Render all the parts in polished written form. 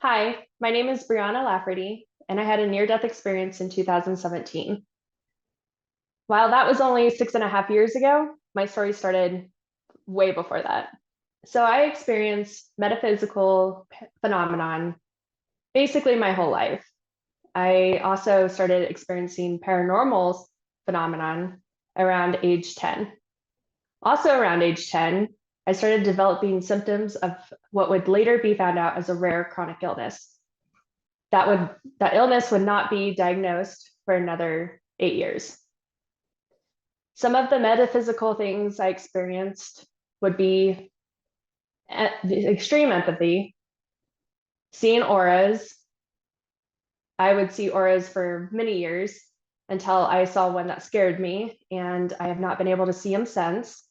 Hi, my name is Brianna Lafferty, and I had a near-death experience in 2017. While that was only 6.5 years ago, my story started way before that. So I experienced metaphysical phenomenon basically my whole life. I also started experiencing paranormal phenomenon around age 10. Also around age 10, I started developing symptoms of what would later be found out as a rare chronic illness. That illness would not be diagnosed for another 8 years. Some of the metaphysical things I experienced would be the extreme empathy, seeing auras. I would see auras for many years until I saw one that scared me, and I have not been able to see him since,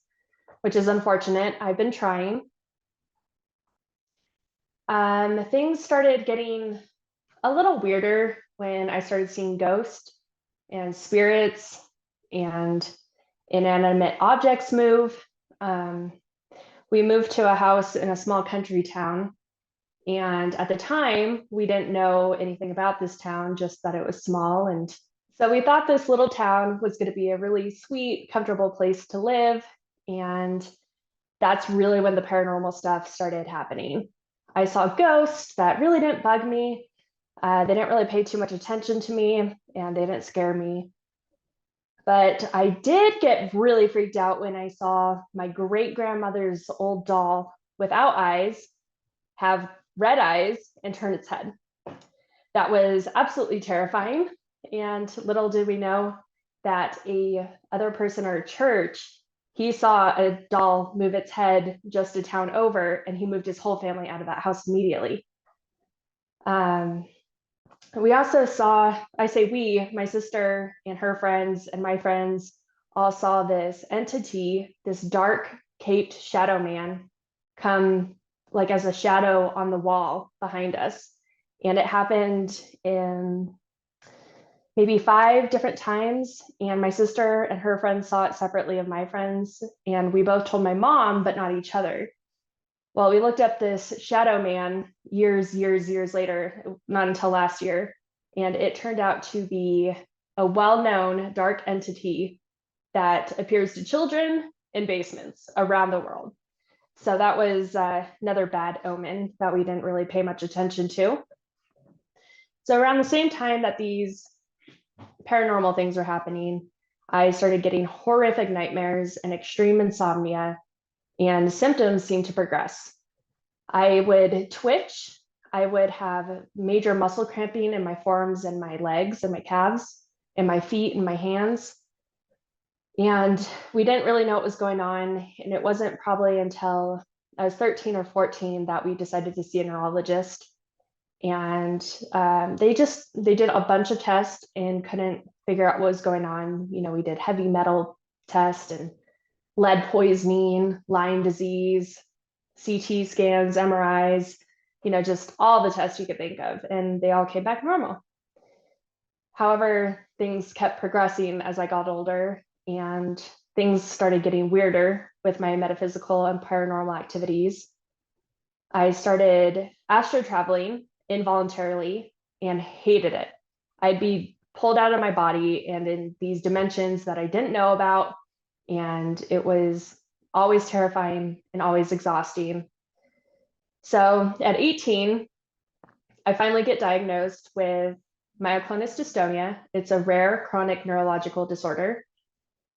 which is unfortunate. I've been trying. Things started getting a little weirder when I started seeing ghosts and spirits and inanimate objects move. We moved to a house in a small country town. And at the time, we didn't know anything about this town, just that it was small. And so we thought this little town was going to be a really sweet, comfortable place to live. And that's really when the paranormal stuff started happening. I saw ghosts that really didn't bug me. They didn't really pay too much attention to me, and they didn't scare me. But I did get really freaked out when I saw my great grandmother's old doll without eyes have red eyes and turn its head. That was absolutely terrifying. And little did we know that a other person at our church, he saw a doll move its head just a town over, and he moved his whole family out of that house immediately. We also saw, I say we, my sister and her friends and my friends all saw this entity, this dark caped shadow man come like as a shadow on the wall behind us. And it happened in maybe 5 different times. And my sister and her friends saw it separately of my friends. And we both told my mom, but not each other. Well, we looked up this shadow man years later, not until last year, and it turned out to be a well-known dark entity that appears to children in basements around the world. So that was another bad omen that we didn't really pay much attention to. So around the same time that these paranormal things were happening, I started getting horrific nightmares and extreme insomnia, and symptoms seemed to progress. I would twitch. I would have major muscle cramping in my forearms and my legs and my calves and my feet and my hands. And we didn't really know what was going on. And it wasn't probably until I was 13 or 14 that we decided to see a neurologist. And they did a bunch of tests and couldn't figure out what was going on. You know, we did heavy metal tests and lead poisoning, Lyme disease, CT scans, MRIs, you know, just all the tests you could think of, and they all came back normal. However, things kept progressing as I got older, and things started getting weirder with my metaphysical and paranormal activities. I started astro traveling involuntarily and hated it. I'd be pulled out of my body and in these dimensions that I didn't know about, and it was always terrifying and always exhausting. So at 18, I finally get diagnosed with myoclonus dystonia. It's a rare chronic neurological disorder.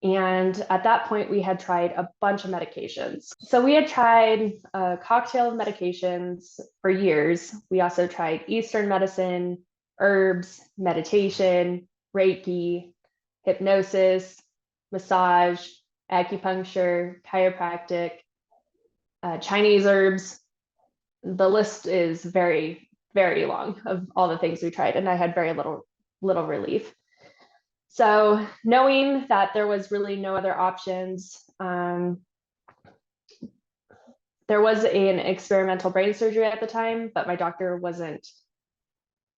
And at that point, we had tried a bunch of medications. So we had tried a cocktail of medications for years. We also tried Eastern medicine, herbs, meditation, Reiki, hypnosis, massage, acupuncture, chiropractic, Chinese herbs. The list is very, very long of all the things we tried, and I had very little relief. So knowing that there was really no other options, there was an experimental brain surgery at the time, but my doctor wasn't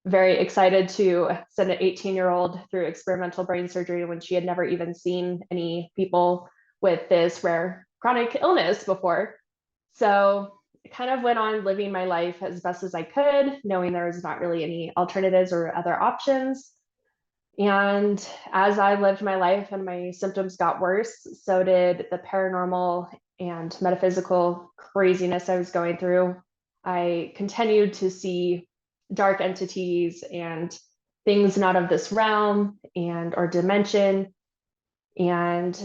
very excited to send an 18-year-old through experimental brain surgery when she had never even seen any people with this rare chronic illness before. So kind of went on living my life as best as I could, knowing there was not really any alternatives or other options. And as I lived my life and my symptoms got worse, so did the paranormal and metaphysical craziness I was going through. I continued to see dark entities and things not of this realm and or dimension. And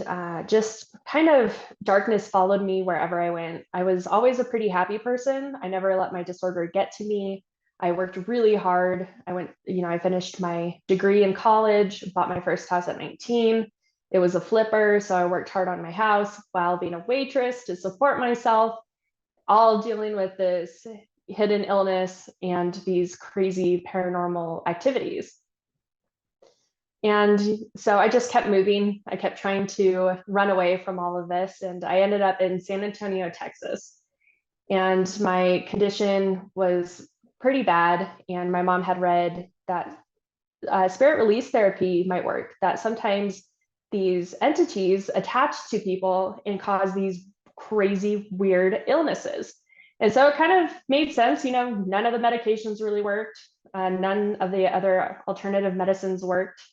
just kind of darkness followed me wherever I went. I was always a pretty happy person. I never let my disorder get to me. I worked really hard. I finished my degree in college, bought my first house at 19. It was a flipper, so I worked hard on my house while being a waitress to support myself, all dealing with this hidden illness and these crazy paranormal activities. And so I just kept moving. I kept trying to run away from all of this. And I ended up in San Antonio, Texas. And my condition was pretty bad. And my mom had read that spirit release therapy might work, that sometimes these entities attach to people and cause these crazy, weird illnesses. And so it kind of made sense. None of the medications really worked. None of the other alternative medicines worked.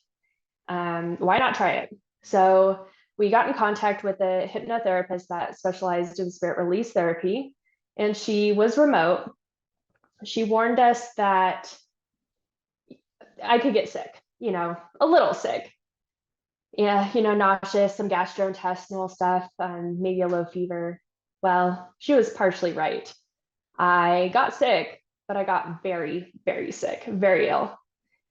Why not try it? So we got in contact with a hypnotherapist that specialized in spirit release therapy, and she was remote. She warned us that I could get sick, a little sick. Yeah, nauseous, some gastrointestinal stuff, maybe a low fever. Well, she was partially right. I got sick, but I got very, very sick, very ill.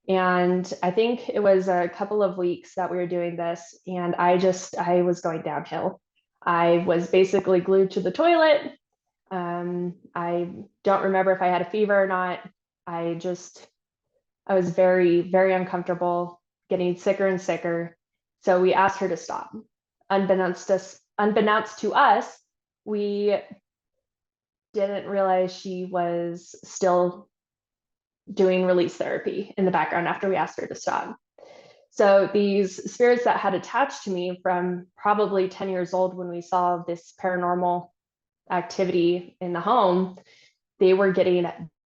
And I think it was a couple of weeks that we were doing this, and I was going downhill. I was basically glued to the toilet. I don't remember if I had a fever or not. I was very, very uncomfortable, getting sicker and sicker. So we asked her to stop. Unbeknownst to us, we didn't realize she was still doing release therapy in the background after we asked her to stop. So these spirits that had attached to me from probably 10 years old when we saw this paranormal activity in the home, they were getting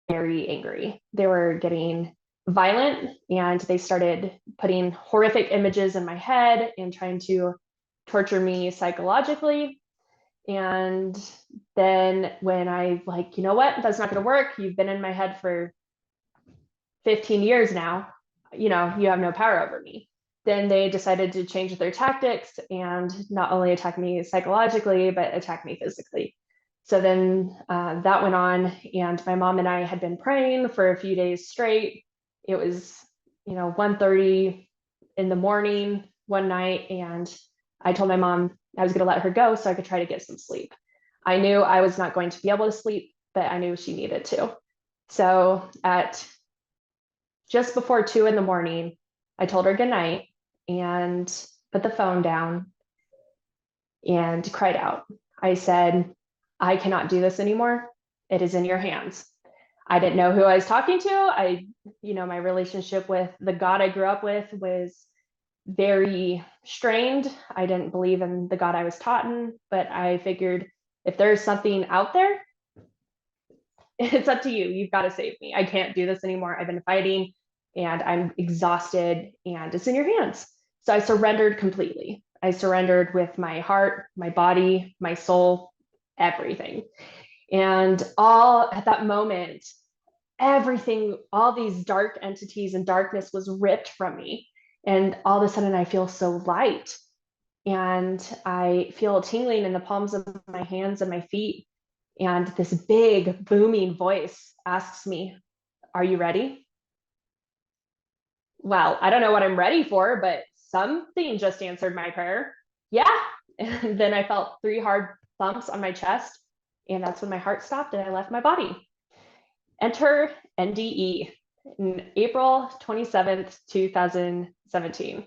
very angry. They were getting violent, and they started putting horrific images in my head and trying to torture me psychologically. And then when I like, you know what, that's not going to work. You've been in my head for 15 years now, you have no power over me. Then they decided to change their tactics and not only attack me psychologically, but attack me physically. So then that went on, and my mom and I had been praying for a few days straight. It was, 1:30 in the morning one night, and I told my mom I was going to let her go so I could try to get some sleep. I knew I was not going to be able to sleep, but I knew she needed to. So at just before 2 in the morning, I told her goodnight and put the phone down and cried out. I said, I cannot do this anymore. It is in your hands. I didn't know who I was talking to. My relationship with the God I grew up with was very strained. I didn't believe in the God I was taught in, but I figured if there's something out there, it's up to you. You've got to save me. I can't do this anymore. I've been fighting and I'm exhausted, and it's in your hands. So I surrendered completely. I surrendered with my heart, my body, my soul, everything. And all at that moment, everything, all these dark entities and darkness was ripped from me. And all of a sudden I feel so light, and I feel tingling in the palms of my hands and my feet. And this big booming voice asks me, are you ready? Well, I don't know what I'm ready for, but something just answered my prayer. Yeah. And then I felt 3 hard thumps on my chest. And that's when my heart stopped and I left my body. Enter NDE, April 27th, 2017.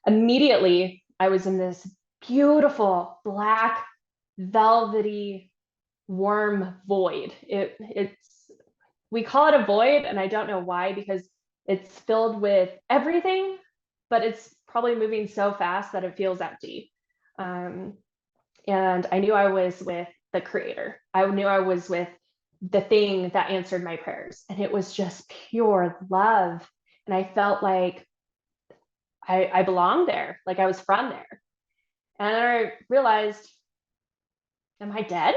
Immediately, I was in this beautiful black, velvety, warm void. We call it a void, and I don't know why, because it's filled with everything, but it's probably moving so fast that it feels empty. And I knew I was with the creator. I knew I was with the thing that answered my prayers. And it was just pure love. And I felt like I belonged there, like I was from there. And I realized, am I dead?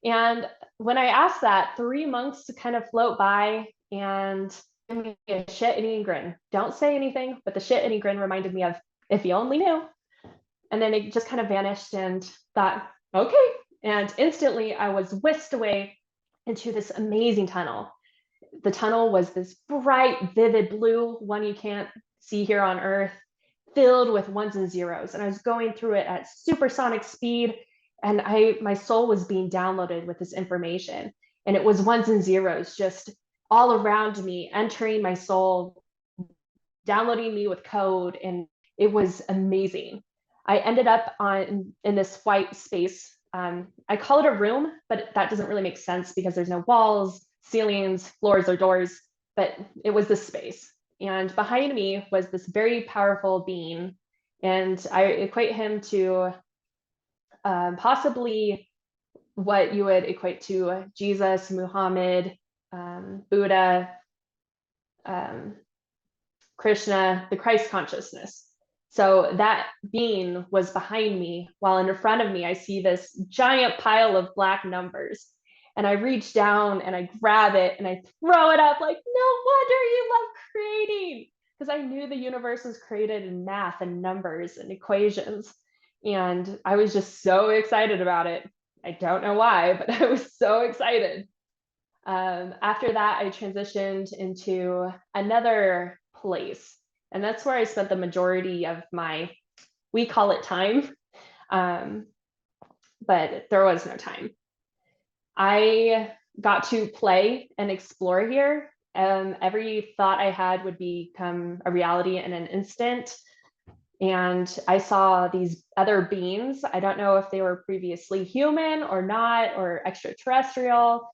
And when I asked that, 3 months to kind of float by and give me a shit-eating grin. Don't say anything, but the shit-eating grin reminded me of, if you only knew. And then it just kind of vanished and thought, okay. And instantly I was whisked away into this amazing tunnel. The tunnel was this bright, vivid blue, one you can't see here on Earth, filled with ones and zeros. And I was going through it at supersonic speed. And my soul was being downloaded with this information. And it was ones and zeros just all around me, entering my soul, downloading me with code. And it was amazing. I ended up in this white space. I call it a room, but that doesn't really make sense because there's no walls, ceilings, floors, or doors, but it was this space. And behind me was this very powerful being. And I equate him to possibly what you would equate to Jesus, Muhammad, Buddha, Krishna, the Christ consciousness. So that being was behind me, while in front of me, I see this giant pile of black numbers. And I reach down and I grab it and I throw it up like, no wonder you love creating. Because I knew the universe was created in math and numbers and equations. And I was just so excited about it. I don't know why, but I was so excited. After that, I transitioned into another place. And that's where I spent the majority of my, we call it time, but there was no time. I got to play and explore here. Every thought I had would become a reality in an instant. And I saw these other beings. I don't know if they were previously human or not, or extraterrestrial,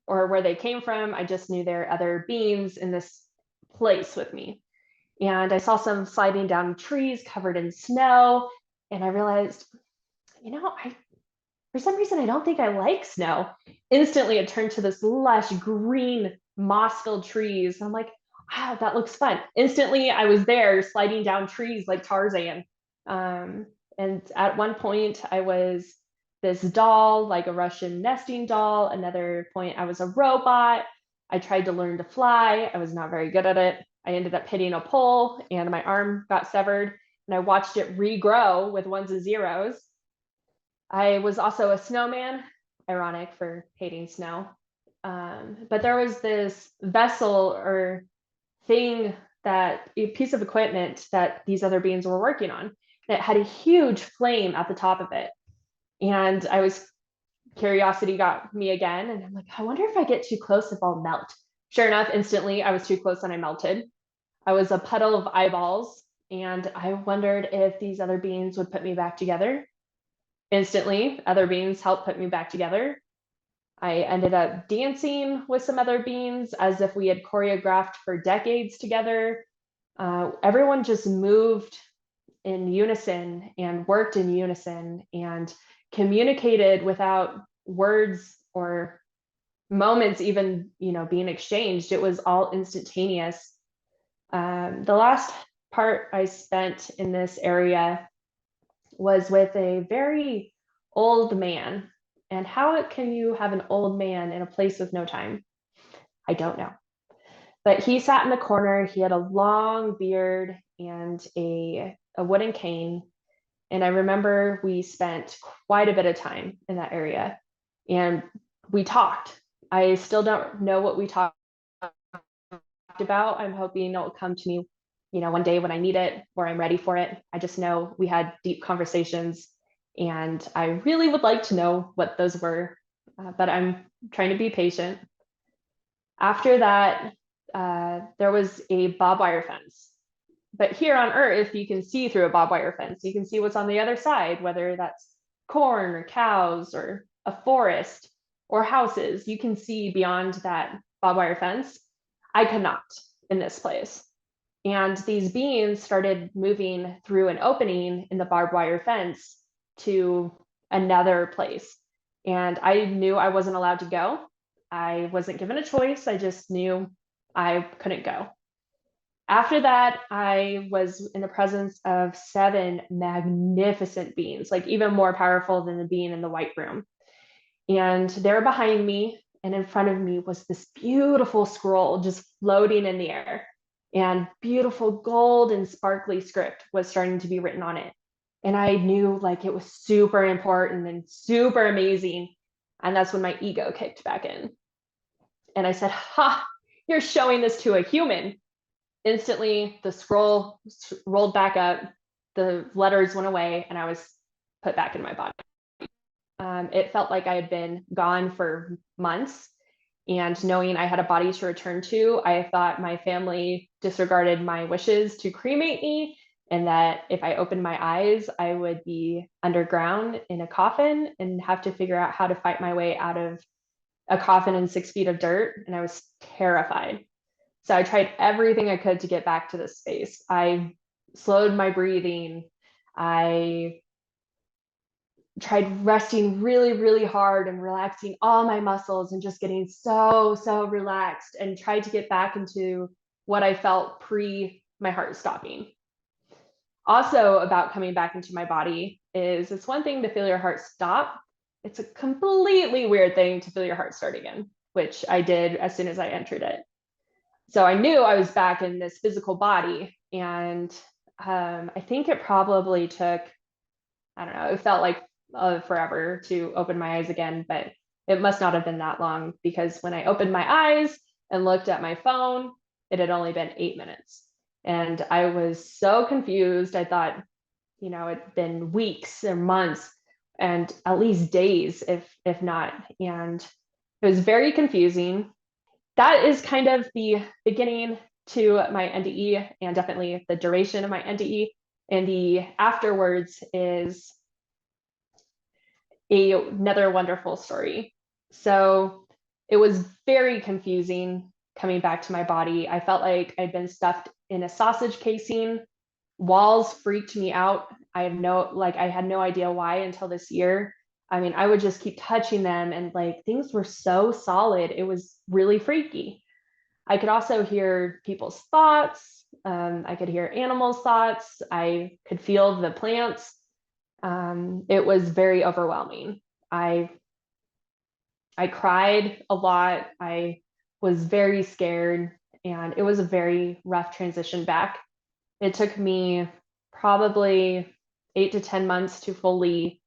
or where they came from. I just knew there are other beings in this place with me. And I saw some sliding down trees covered in snow. And I realized, for some reason, I don't think I like snow. Instantly, it turned to this lush green moss-filled trees. I'm like, wow, that looks fun. Instantly, I was there sliding down trees like Tarzan. And at one point, I was this doll, like a Russian nesting doll. Another point, I was a robot. I tried to learn to fly. I was not very good at it. I ended up hitting a pole and my arm got severed. And I watched it regrow with ones and zeros. I was also a snowman, ironic for hating snow. But there was this vessel or thing, that a piece of equipment that these other beings were working on, that had a huge flame at the top of it. And curiosity got me again. And I'm like, I wonder if I get too close, if I'll melt. Sure enough, instantly I was too close and I melted. I was a puddle of eyeballs. And I wondered if these other beings would put me back together. Instantly, other beings helped put me back together. I ended up dancing with some other beings as if we had choreographed for decades together. Everyone just moved in unison and worked in unison and communicated without words or moments even, being exchanged. It was all instantaneous. The last part I spent in this area was with a very old man. And how can you have an old man in a place with no time? I don't know. But he sat in the corner. He had a long beard and a wooden cane. And I remember we spent quite a bit of time in that area. And we talked. I still don't know what we talked about. I'm hoping it'll come to me, one day when I need it or I'm ready for it. I just know we had deep conversations. And I really would like to know what those were, but I'm trying to be patient. After that, there was a barbed wire fence. But here on Earth, you can see through a barbed wire fence. You can see what's on the other side, whether that's corn or cows or a forest or houses. You can see beyond that barbed wire fence. I could not in this place. And these beings started moving through an opening in the barbed wire fence to another place. And I knew I wasn't allowed to go. I wasn't given a choice. I just knew I couldn't go. After that, I was in the presence of 7 magnificent beings, like even more powerful than the being in the white room. And they're behind me, and in front of me was this beautiful scroll just floating in the air. And beautiful gold and sparkly script was starting to be written on it. And I knew like it was super important and super amazing. And that's when my ego kicked back in. And I said, "Ha, you're showing this to a human." Instantly, the scroll rolled back up, the letters went away, and I was put back in my body. It felt like I had been gone for months. And knowing I had a body to return to, I thought my family disregarded my wishes to cremate me, and that if I opened my eyes, I would be underground in a coffin and have to figure out how to fight my way out of a coffin and 6 feet of dirt. And I was terrified. So I tried everything I could to get back to this space. I slowed my breathing. I tried resting really, really hard and relaxing all my muscles and just getting so relaxed, and tried to get back into what I felt pre my heart stopping. Also, about coming back into my body is it's one thing to feel your heart stop. It's a completely weird thing to feel your heart start again, which I did as soon as I entered it. So I knew I was back in this physical body. And I think it probably took, I don't know, it felt like forever to open my eyes again, but it must not have been that long, because when I opened my eyes and looked at my phone, it had only been 8 minutes. And I was so confused. I thought, it'd been weeks or months, and at least days, if not. And it was very confusing. That is kind of the beginning to my NDE, and definitely the duration of my NDE. And the afterwards is another wonderful story. So it was very confusing coming back to my body. I felt like I'd been stuffed in a sausage casing. Walls freaked me out. I had no idea why until this year. I mean, I would just keep touching them, and like things were so solid. It was really freaky. I could also hear people's thoughts. I could hear animals' thoughts. I could feel the plants. It was very overwhelming. I cried a lot. I was very scared, and it was a very rough transition back. It took me probably 8 to 10 months to fully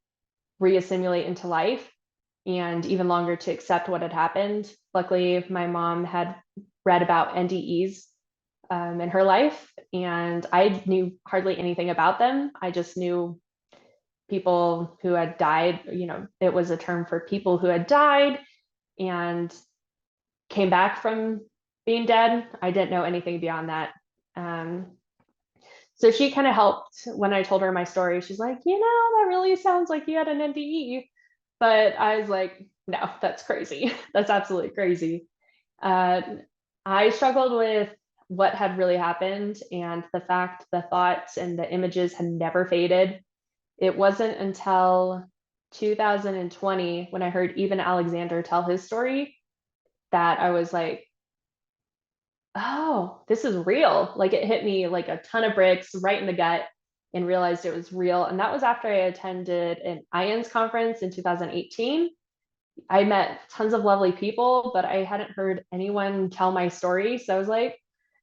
reassimilate into life, and even longer to accept what had happened. Luckily, my mom had read about NDEs in her life, and I knew hardly anything about them. I just knew people who had died. It was a term for people who had died and came back from being dead. I didn't know anything beyond that. So she kind of helped when I told her my story. She's like, that really sounds like you had an NDE. But I was like, no, that's crazy. That's absolutely crazy. I struggled with what had really happened, and the fact the thoughts and the images had never faded. It wasn't until 2020, when I heard Even Alexander tell his story, that I was like, oh, this is real. Like it hit me like a ton of bricks right in the gut, and realized it was real. And that was after I attended an IANS conference in 2018. I met tons of lovely people, but I hadn't heard anyone tell my story. So I was like,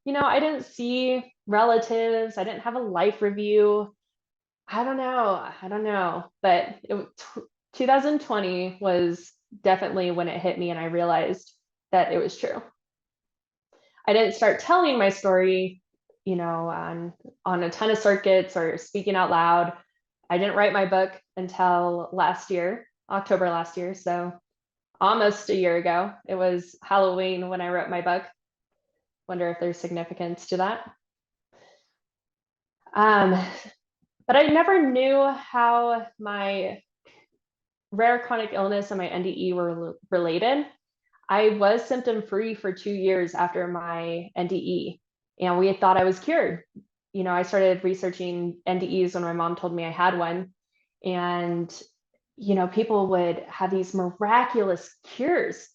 I didn't see relatives. I didn't have a life review. I don't know. But 2020 was definitely when it hit me, and I realized that it was true. I didn't start telling my story, on a ton of circuits or speaking out loud. I didn't write my book until last year, October last year. So almost a year ago. It was Halloween when I wrote my book. Wonder if there's significance to that. But I never knew how my rare chronic illness and my NDE were related. I was symptom free for 2 years after my NDE, and we thought I was cured. I started researching NDEs when my mom told me I had one, and people would have these miraculous cures,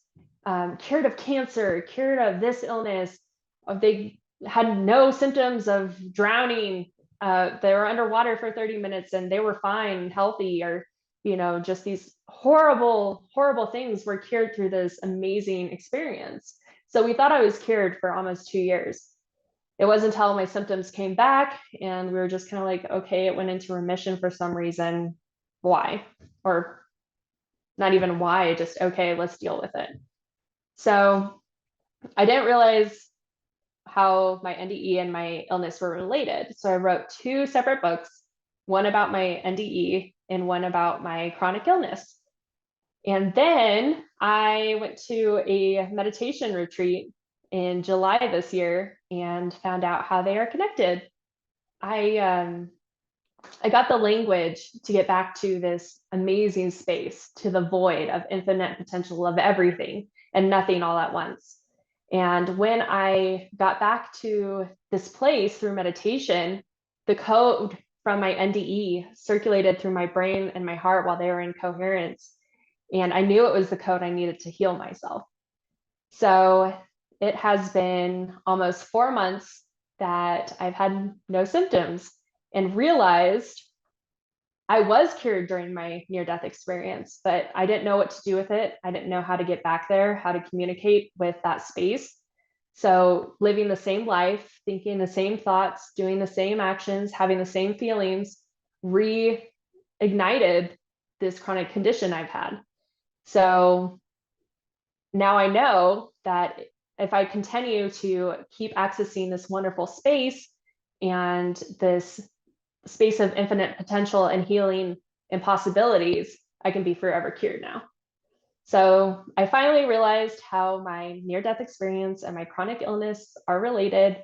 cured of cancer, cured of this illness. They had no symptoms of drowning. They were underwater for 30 minutes and they were fine, healthy, or, just these horrible, horrible things were cured through this amazing experience. So we thought I was cured for almost 2 years. It wasn't until my symptoms came back and we were just kind of like, okay, it went into remission for some reason. Why? Or not even why, just okay, let's deal with it. So I didn't realize how my NDE and my illness were related. So I wrote 2 separate books, one about my NDE and one about my chronic illness. And then I went to a meditation retreat in July this year and found out how they are connected. I got the language to get back to this amazing space, to the void of infinite potential of everything and nothing all at once. And when I got back to this place through meditation, the code from my NDE circulated through my brain and my heart while they were in coherence. And I knew it was the code I needed to heal myself. So it has been almost 4 months that I've had no symptoms and realized I was cured during my near-death experience, but I didn't know what to do with it. I didn't know how to get back there, how to communicate with that space. So living the same life, thinking the same thoughts, doing the same actions, having the same feelings, reignited this chronic condition I've had. So now I know that if I continue to keep accessing this wonderful space and this space of infinite potential and healing and possibilities, I can be forever cured now. So I finally realized how my near-death experience and my chronic illness are related,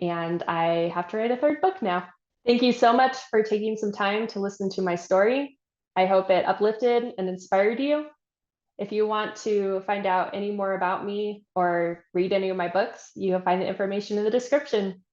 and I have to write a 3rd book now. Thank you so much for taking some time to listen to my story. I hope it uplifted and inspired you. If you want to find out any more about me or read any of my books, you can find the information in the description.